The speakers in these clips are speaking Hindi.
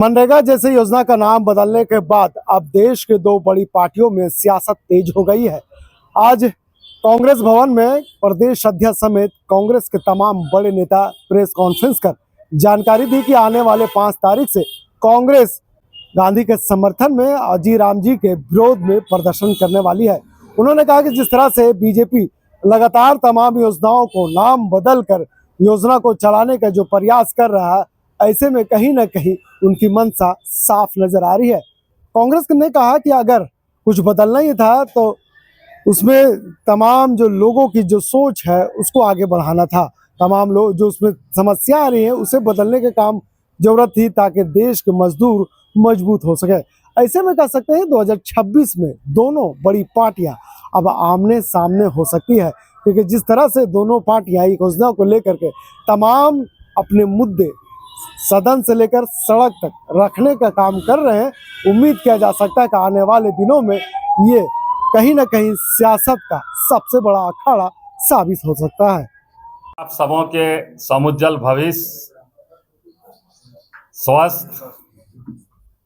मनरेगा जैसे योजना का नाम बदलने के बाद अब देश के दो बड़ी पार्टियों में सियासत तेज हो गई है। आज कांग्रेस भवन में प्रदेश अध्यक्ष समेत कांग्रेस के तमाम बड़े नेता प्रेस कॉन्फ्रेंस कर जानकारी दी कि आने वाले 5 तारीख से कांग्रेस गांधी के समर्थन में अजी राम जी के विरोध में प्रदर्शन करने वाली है। उन्होंने कहा कि जिस तरह से बीजेपी लगातार तमाम योजनाओं को नाम बदल कर योजना को चलाने का जो प्रयास कर रहा है, ऐसे में कहीं ना कहीं उनकी मंशा साफ नजर आ रही है। कांग्रेस ने कहा कि अगर कुछ बदलना ही था तो उसमें तमाम जो लोगों की जो सोच है उसको आगे बढ़ाना था। तमाम लोग जो उसमें समस्या आ रही है उसे बदलने के काम जरूरत थी ताकि देश के मजदूर मजबूत हो सके। ऐसे में कह सकते हैं 2026 में दोनों बड़ी पार्टियां अब आमने सामने हो सकती है, क्योंकि जिस तरह से दोनों पार्टियां एक योजना को लेकर के तमाम अपने मुद्दे सदन से लेकर सड़क तक रखने का काम कर रहे हैं, उम्मीद किया जा सकता है कि आने वाले दिनों में ये कहीं ना कहीं सियासत का सबसे बड़ा अखाड़ा साबित हो सकता है। आप सबों के समुज्जल भविष्य, स्वस्थ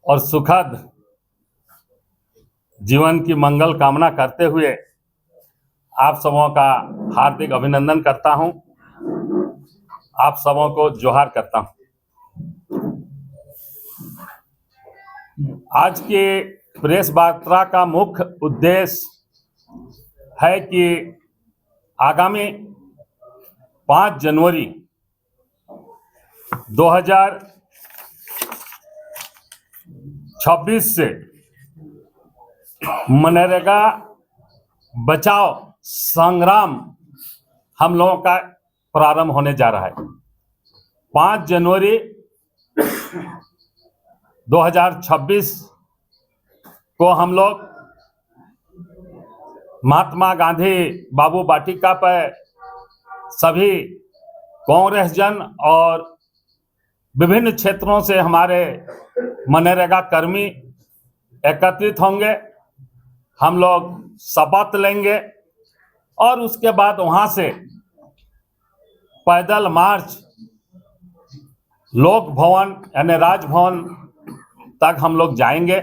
और सुखद जीवन की मंगल कामना करते हुए आप सबों का हार्दिक अभिनंदन करता हूं। आप सबों को जोहार करता हूं। आज के प्रेस वार्ता का मुख्य उद्देश्य है कि आगामी 5 जनवरी 2026 से मनरेगा बचाओ संग्राम हम लोगों का प्रारंभ होने जा रहा है। 5 जनवरी 2026 को हम लोग महात्मा गांधी बाबू वाटिका पर सभी कांग्रेस जन और विभिन्न क्षेत्रों से हमारे मनरेगा कर्मी एकत्रित होंगे। हम लोग शपथ लेंगे और उसके बाद वहां से पैदल मार्च लोक भवन यानी राजभवन तक हम लोग जाएंगे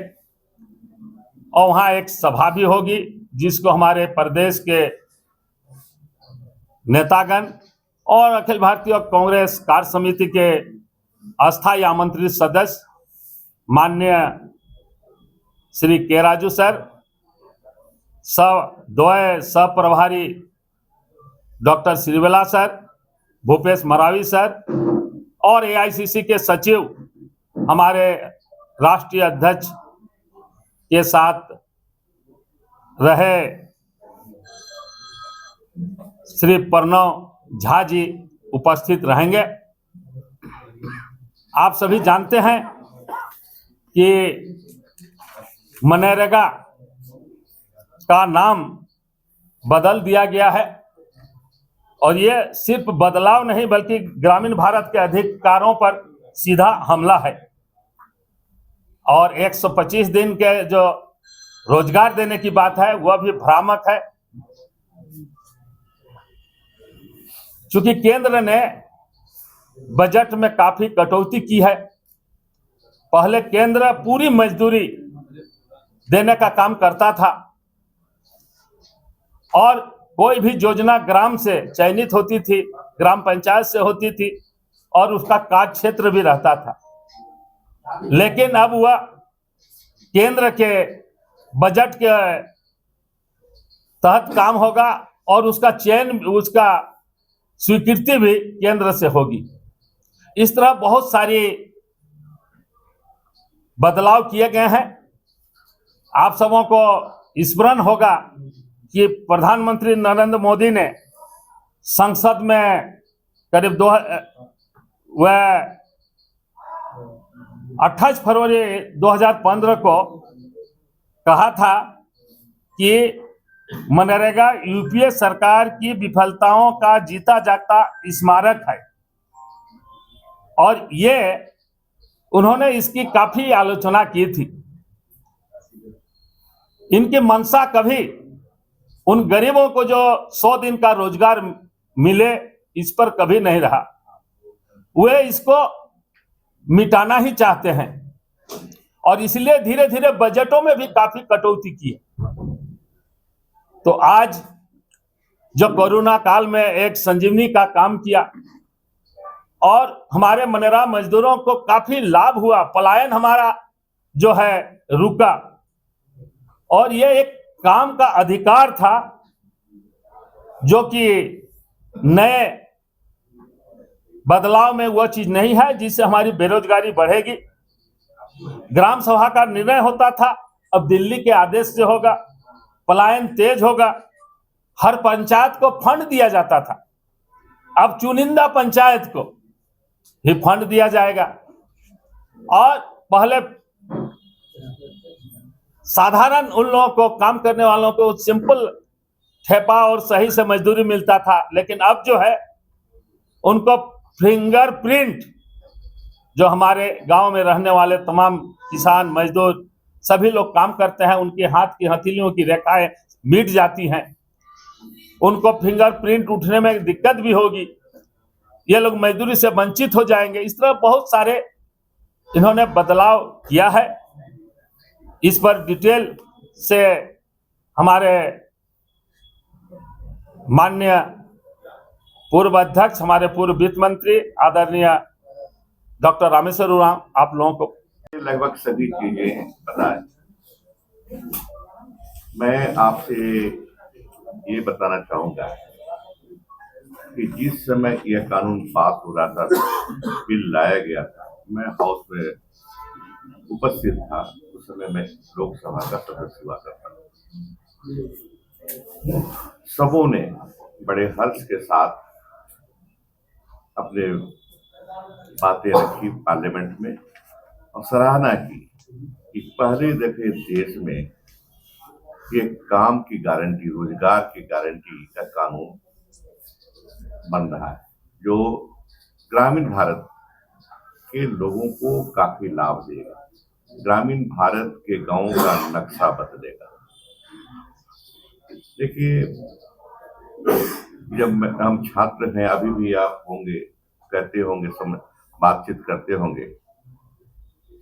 और वहाँ एक सभा भी होगी जिसको हमारे प्रदेश के नेतागण और अखिल भारतीय कांग्रेस कार्य समिति के अस्थायी आमंत्रित सदस्य माननीय श्री के राजू सर, सह प्रभारी doctor Srivella sir, Bhupesh Maravi sir और एआईसीसी के सचिव हमारे राष्ट्रीय अध्यक्ष के साथ रहे श्री प्रणव झा जी उपस्थित रहेंगे। आप सभी जानते हैं कि मनरेगा का नाम बदल दिया गया है और ये सिर्फ बदलाव नहीं बल्कि ग्रामीण भारत के अधिकारों पर सीधा हमला है और 125 दिन के जो रोजगार देने की बात है वह भी भ्रामक है। चूंकि केंद्र ने बजट में काफी कटौती की है। पहले केंद्र पूरी मजदूरी देने का काम करता था और कोई भी योजना ग्राम से चयनित होती थी, ग्राम पंचायत से होती थी और उसका कार्य क्षेत्र भी रहता था। लेकिन अब वह केंद्र के बजट के तहत काम होगा और उसका चयन, उसका स्वीकृति भी केंद्र से होगी। इस तरह बहुत सारी बदलाव किए गए हैं। आप सबों को स्मरण होगा कि प्रधानमंत्री नरेंद्र मोदी ने संसद में करीब 28 फरवरी 2015 को कहा था कि मनरेगा यूपीए सरकार की विफलताओं का जीता जागता स्मारक है और ये उन्होंने इसकी काफी आलोचना की थी। इनकी मंशा कभी उन गरीबों को जो 100 दिन का रोजगार मिले इस पर कभी नहीं रहा। वे इसको मिटाना ही चाहते हैं। और इसलिए धीरे धीरे बजटों में भी काफी कटौती की है। तो आज जो कोरोना काल में एक संजीवनी का काम किया और हमारे मनरेगा मजदूरों को काफी लाभ हुआ, पलायन हमारा जो है रुका, और ये एक काम का अधिकार था जो कि नए बदलाव में वह चीज नहीं है जिससे हमारी बेरोजगारी बढ़ेगी। ग्राम सभा का निर्णय होता था, अब दिल्ली के आदेश से होगा, पलायन तेज होगा। हर पंचायत को फंड दिया जाता था, अब चुनिंदा पंचायत को ही फंड दिया जाएगा। और पहले साधारण उन लोगों को, काम करने वालों को सिंपल ठेपा और सही से मजदूरी मिलता था, लेकिन अब जो है उनको फिंगरप्रिंट, जो हमारे गांव में रहने वाले तमाम किसान मजदूर सभी लोग काम करते हैं, उनके हाथ की हथेलियों की रेखाएं मिट जाती हैं, उनको फिंगरप्रिंट उठने में दिक्कत भी होगी, ये लोग मजदूरी से वंचित हो जाएंगे। इस तरह बहुत सारे इन्होंने बदलाव किया है। इस पर डिटेल से हमारे माननीय पूर्व अध्यक्ष, हमारे पूर्व वित्त मंत्री आदरणीय डॉक्टर रामेश्वर उरांव आप लोगों को लगभग सभी चीजें पता है। मैं आपसे ये बताना चाहूंगा कि जिस समय यह कानून पास हो रहा था, बिल लाया गया था, मैं हाउस में उपस्थित था। उस समय मैं लोकसभा का सदस्य हुआ करता था। सबों ने बड़े हर्ष के साथ अपने बातें रखी पार्लियामेंट में और सराहना की कि पहले दफे देश में एक काम की गारंटी, रोजगार की गारंटी का कानून बन रहा है, जो ग्रामीण भारत के लोगों को काफी लाभ देगा, ग्रामीण भारत के गांवों का नक्शा बदलेगा। देखिए, जब हम छात्र हैं, अभी भी आप होंगे, कहते होंगे, बातचीत करते होंगे,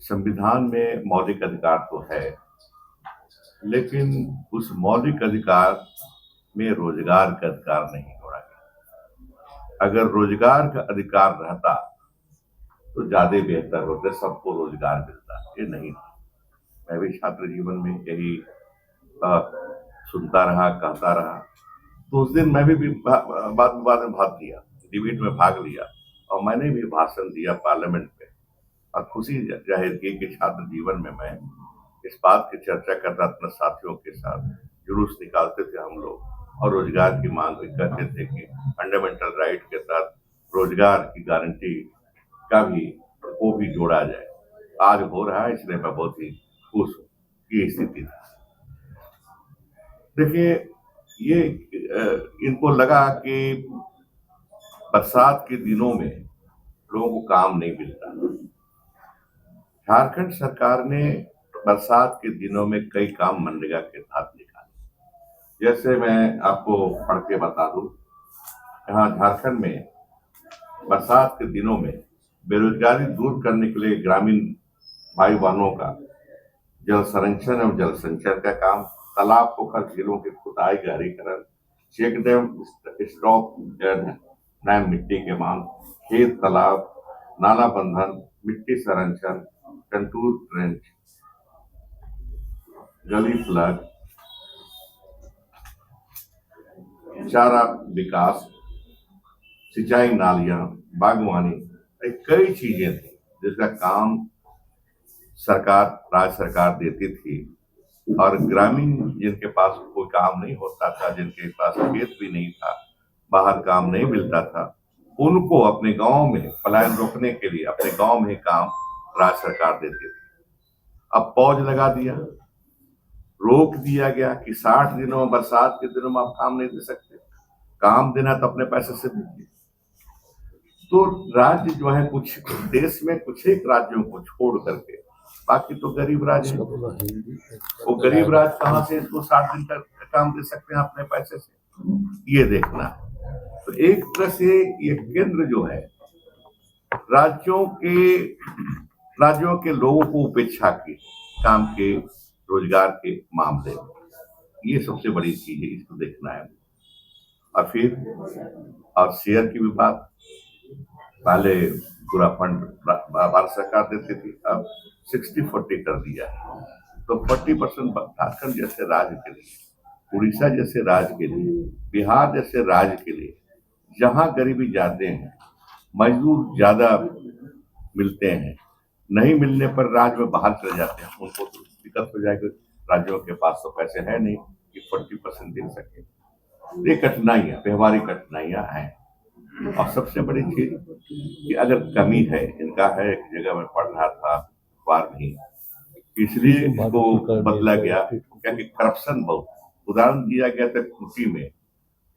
संविधान में मौलिक अधिकार तो है, लेकिन उस मौलिक अधिकार में रोजगार का अधिकार नहीं जोड़ा गया। अगर रोजगार का अधिकार रहता तो ज्यादा बेहतर होता, सबको रोजगार मिलता। ये नहीं, मैं भी छात्र जीवन में यही सुनता रहा, कहता रहा। तो उस दिन मैं भी बात में भाग लिया, डिबेट में भाग लिया, और मैंने भी भाषण दिया पार्लियामेंट में, और खुशी जाहिर की कि छात्र जीवन में मैं इस बात की चर्चा करता अपने साथियों के साथ, जुलूस निकालते थे हम लोग, और रोजगार की मांग भी करते थे कि फंडामेंटल राइट के साथ रोजगार की गारंटी का भी को भी जोड़ा जाए। आज हो रहा है, इसलिए मैं बहुत ही खुश हूँ कि स्थिति है। देखिए, ये इनको लगा कि बरसात के दिनों में लोगों को काम नहीं मिलता। झारखंड सरकार ने बरसात के दिनों में कई काम मनरेगा के तहत निकाले। जैसे मैं आपको पढ़ के बता दूं, यहाँ झारखंड में बरसात के दिनों में बेरोजगारी दूर करने के लिए ग्रामीण भाई बहनों का जल संरक्षण एवं जल संचय का काम, तालाब, पोखर, झीलों की खुदाई, गहरीकरण, चेक डैम, स्टॉप डैम, मिट्टी के मांग, खेत तालाब, नाला बंधन, मिट्टी संरक्षण, कंटूर ट्रेंच, गली फ्लड, चारा विकास, सिंचाई नालियां, बागवानी, कई चीजें थी जिसका काम सरकार, राज्य सरकार देती थी। और ग्रामीण जिनके पास कोई काम नहीं होता था, जिनके पास खेत भी नहीं था, बाहर काम नहीं मिलता था, उनको अपने गांव में पलायन रोकने के लिए अपने गांव में ही काम राज्य सरकार देती थी। अब पौज लगा दिया, रोक दिया गया कि 60 दिनों में, बरसात के दिनों में आप काम नहीं दे सकते, काम देना तो अपने पैसे से दीजिए। तो राज्य जो है, कुछ देश में कुछ एक राज्यों को छोड़ करके बाकी तो गरीब राज्य है। वो गरीब राज्य कहाँ से इसको 60 दिन तक काम दे सकते हैं अपने पैसे से, ये देखना है। तो एक तरह से ये केंद्र जो है, राज्यों के राज्यों के लोगों को उपेक्षा की काम के रोजगार के मामले में, ये सबसे बड़ी चीज है, इसको देखना है। और फिर शेयर की भी बात, पहले पूरा फंड भारत सरकार देती थी, अब 60-40 कर दिया है। तो 40% झारखंड जैसे राज्य के लिए, उड़ीसा जैसे राज्य के लिए, बिहार जैसे राज्य के लिए, जहां गरीबी ज्यादा है, मजदूर ज्यादा मिलते हैं, नहीं मिलने पर राज्य में बाहर चले जाते हैं, उनको तो दिक्कत हो जाएगी। राज्यों के पास तो पैसे है नहीं कि 40% दे सके। ये कठिनाइयां, व्यवहारिक कठिनाइयां हैं। और सबसे बड़ी चीज कि अगर कमी है, इनका है, एक जगह में पढ़ रहा था अखबार में, इसलिए इसको बदला गया क्योंकि करप्शन बहुत। उदाहरण दिया गया था खूंटी में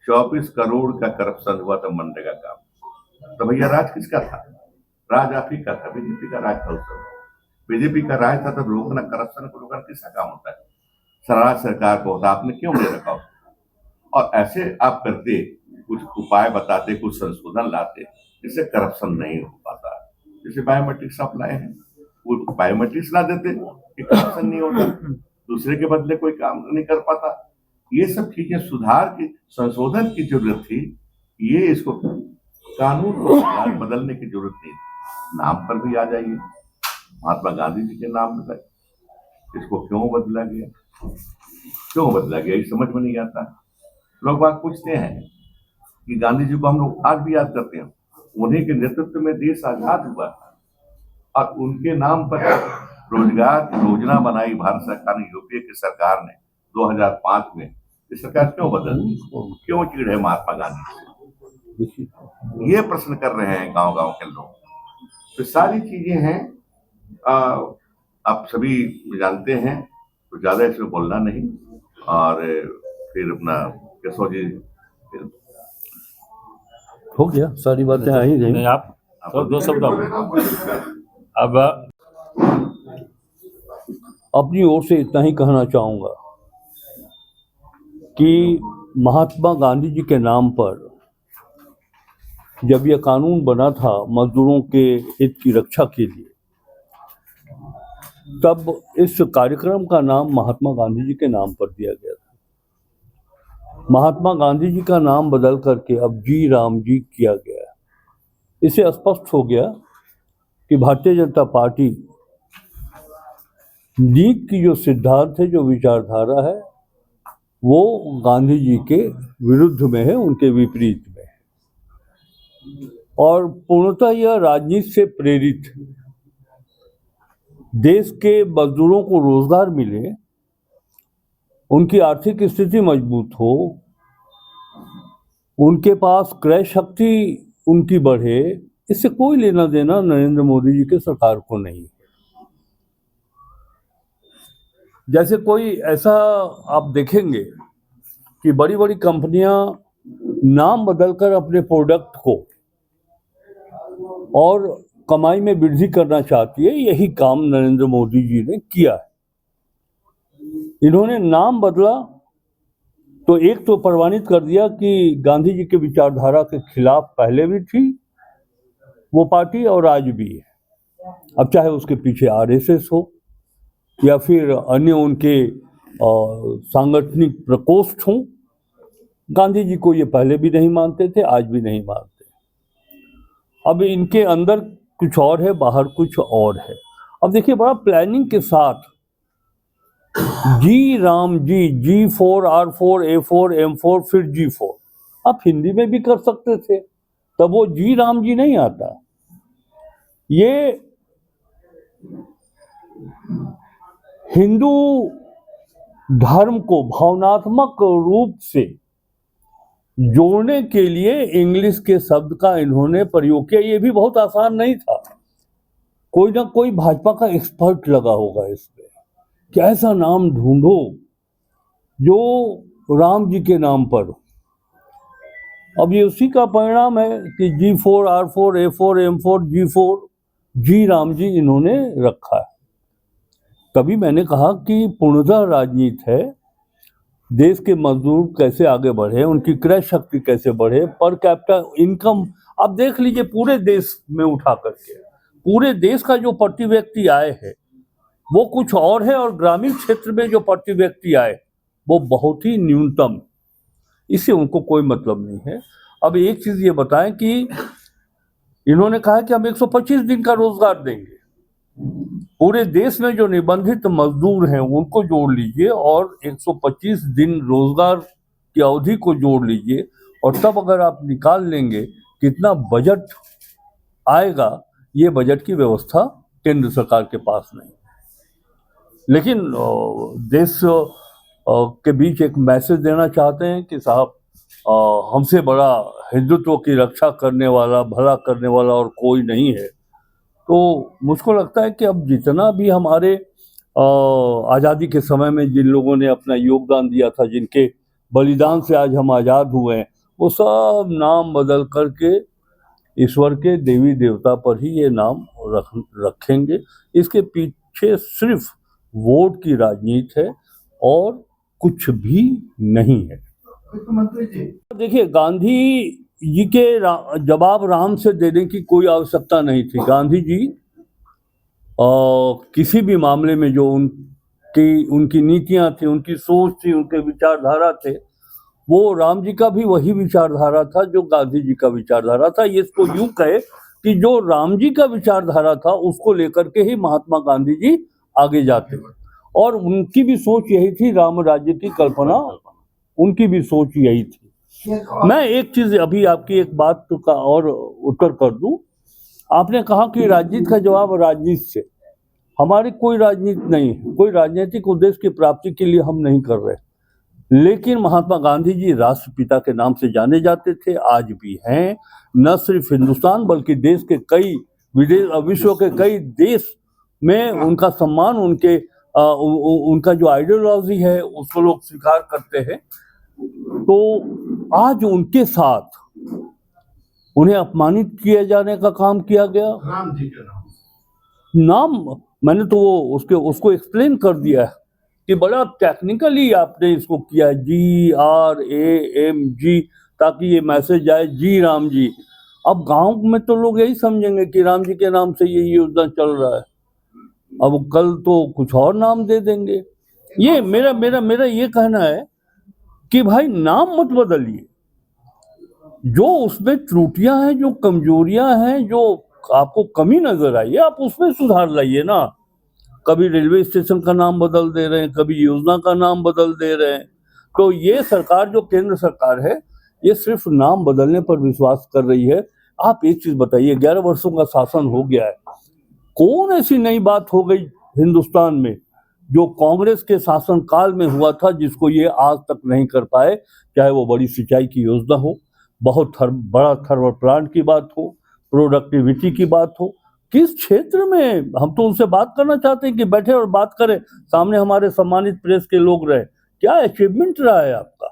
24 करोड़ का करप्शन हुआ था मनरेगा का। तो भैया राज किसका था? राज आप ही का था, बीजेपी का राज था उस समय। बीजेपी का राज था तो रोकना, करप्शन को रोकना किसका काम होता है? राज्य सरकार को होता। आपने क्यों ले रखा? और ऐसे आप करते, कुछ उपाय बताते, कुछ संशोधन लाते, जिससे करप्शन नहीं हो पाता। जैसे बायोमेट्रिक्स आप लाए हैं, वो बायोमेट्रिक्स ला देते कि करप्शन नहीं होता, दूसरे के बदले कोई काम नहीं कर पाता। ये सब चीजें सुधार की, संशोधन की जरूरत थी। ये इसको कानून को बदलने की जरूरत नहीं थी। नाम पर भी आ जाइए, महात्मा गांधी जी के नाम पर इसको क्यों बदला गया? क्यों बदला गया ये समझ में नहीं आता। लोग बात पूछते हैं कि गांधी जी को हम लोग आज भी याद करते हैं, उन्हीं के नेतृत्व में देश आजाद हुआ था और उनके नाम पर रोजगार योजना बनाई भारत सरकार ने, यूपीए की सरकार ने 2005 में। ये सरकार क्यों बदली? क्यों चिढ़ है महात्मा गांधी से? ये प्रश्न कर रहे हैं गांव-गांव के लोग। तो सारी चीजें हैं, आप सभी जानते हैं, तो ज्यादा इसमें बोलना नहीं। और फिर अपना केशव जी हो गया, सारी बातें आ ही गई। नहीं, आप तो 2 शब्द अब अपनी ओर से इतना ही कहना चाहूँगा कि महात्मा गांधी जी के नाम पर जब यह कानून बना था मजदूरों के हित की रक्षा के लिए, तब इस कार्यक्रम का नाम महात्मा गांधी जी के नाम पर दिया गया था। महात्मा गांधी जी का नाम बदल करके अब जी राम जी किया गया है। इससे स्पष्ट हो गया कि भारतीय जनता पार्टी नीति की जो सिद्धांत है, जो विचारधारा है, वो गांधी जी के विरुद्ध में है, उनके विपरीत में है। और पूर्णतः यह राजनीति से प्रेरित, देश के मजदूरों को रोजगार मिले, उनकी आर्थिक स्थिति मजबूत हो, उनके पास क्रय शक्ति उनकी बढ़े, इससे कोई लेना देना नरेंद्र मोदी जी के सरकार को नहीं। जैसे कोई ऐसा आप देखेंगे कि बड़ी बड़ी कंपनियां नाम बदलकर अपने प्रोडक्ट को और कमाई में वृद्धि करना चाहती है, यही काम नरेंद्र मोदी जी ने किया है। इन्होंने नाम बदला तो एक तो प्रमाणित कर दिया कि गांधी जी के विचारधारा के खिलाफ पहले भी थी वो पार्टी और आज भी है। अब चाहे उसके पीछे आरएसएस हो या फिर अन्य उनके सांगठनिक प्रकोष्ठ हों, गांधी जी को ये पहले भी नहीं मानते थे, आज भी नहीं मानते। अब इनके अंदर कुछ और है, बाहर कुछ और है। अब देखिए, बड़ा प्लानिंग के साथ जी Ram ji, G4, R4, A4, M4, फिर G4, आप हिंदी में भी कर सकते थे, तब वो जी राम जी नहीं आता। ये हिंदू धर्म को भावनात्मक रूप से जोड़ने के लिए इंग्लिश के शब्द का इन्होंने प्रयोग किया। ये भी बहुत आसान नहीं था। कोई ना कोई भाजपा का एक्सपर्ट लगा होगा इसमें कि ऐसा नाम ढूंढो जो राम जी के नाम पर। अब ये उसी का परिणाम है कि G4, R4, A4, M4, G4, जी राम जी इन्होंने रखा है। तभी मैंने कहा कि पूर्णतः राजनीति है, देश के मजदूर कैसे आगे बढ़े, उनकी क्रय शक्ति कैसे बढ़े, पर कैपिटा इनकम आप देख लीजिए पूरे देश में उठा करके पूरे देश का जो प्रति व्यक्ति आय है वो कुछ और है, और ग्रामीण क्षेत्र में जो प्रति व्यक्ति आय वो बहुत ही न्यूनतम, इससे उनको कोई मतलब नहीं है। अब एक चीज ये बताएं कि इन्होंने कहा कि हम 125 दिन का रोजगार देंगे, पूरे देश में जो निबंधित मजदूर हैं उनको जोड़ लीजिए और 125 दिन रोजगार की अवधि को जोड़ लीजिए, और तब अगर आप निकाल लेंगे कितना बजट आएगा, ये बजट की व्यवस्था केंद्र सरकार के पास नहीं। लेकिन देश के बीच एक मैसेज देना चाहते हैं कि साहब, हमसे बड़ा हिंदुत्व की रक्षा करने वाला, भला करने वाला और कोई नहीं है। तो मुझको लगता है कि अब जितना भी हमारे आज़ादी के समय में जिन लोगों ने अपना योगदान दिया था, जिनके बलिदान से आज हम आज़ाद हुए हैं, वो सब नाम बदल करके ईश्वर के देवी देवता पर ही ये नाम रखेंगे। इसके पीछे सिर्फ वोट की राजनीति है और कुछ भी नहीं है। देखिए, गांधी जी के जवाब राम से देने की कोई आवश्यकता नहीं थी। गांधी जी किसी भी मामले में जो उनकी नीतियां थी, उनकी सोच थी, उनके विचारधारा थे, वो राम जी का भी वही विचारधारा था जो गांधी जी का विचारधारा था। ये इसको यूं कहे कि जो राम जी का विचारधारा था उसको लेकर के ही महात्मा गांधी जी आगे जाते, और उनकी भी सोच यही थी, राम राज्य की कल्पना उनकी भी सोच यही थी। मैं एक चीज अभी आपकी एक बात का और उत्तर कर दूं। आपने कहा कि राजनीति का जवाब राजनीति से। हमारी कोई राजनीति नहीं है, कोई राजनीतिक उद्देश्य की प्राप्ति के लिए हम नहीं कर रहे। लेकिन महात्मा गांधी जी राष्ट्रपिता के नाम से जाने जाते थे, आज भी हैं। न सिर्फ हिंदुस्तान बल्कि देश के कई विश्व के कई देश में उनका सम्मान, उनका जो आइडियोलॉजी है उसको लोग स्वीकार करते हैं। तो आज उनके साथ उन्हें अपमानित किए जाने का काम किया गया। राम जी के नाम मैंने तो उसको एक्सप्लेन कर दिया है कि बड़ा टेक्निकली आपने इसको किया है, GRAMG, ताकि ये मैसेज आए जी राम जी। अब गांव में तो लोग यही समझेंगे कि राम जी के नाम से ये योजना चल रहा है, अब कल तो कुछ और नाम दे देंगे। ये मेरा ये कहना है कि भाई नाम मत बदलिए, जो उसमें त्रुटियां हैं, जो कमजोरियां हैं, जो आपको कमी नजर आई है, आप उसमें सुधार लाइए ना। कभी रेलवे स्टेशन का नाम बदल दे रहे हैं, कभी योजना का नाम बदल दे रहे हैं। तो ये सरकार, जो केंद्र सरकार है, ये सिर्फ नाम बदलने पर विश्वास कर रही है। आप एक चीज बताइए, 11 वर्षों का शासन हो गया है, कौन ऐसी नई बात हो गई हिंदुस्तान में जो कांग्रेस के शासन काल में हुआ था जिसको ये आज तक नहीं कर पाए? चाहे वो बड़ी सिंचाई की योजना हो, बहुत बड़ा थर्मल प्लांट की बात हो, प्रोडक्टिविटी की बात हो, किस क्षेत्र में? हम तो उनसे बात करना चाहते हैं कि बैठे और बात करें, सामने हमारे सम्मानित प्रेस के लोग रहे। क्या अचीवमेंट रहा है आपका?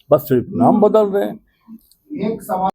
बस सिर्फ नाम बदल रहे हैं। एक सवाल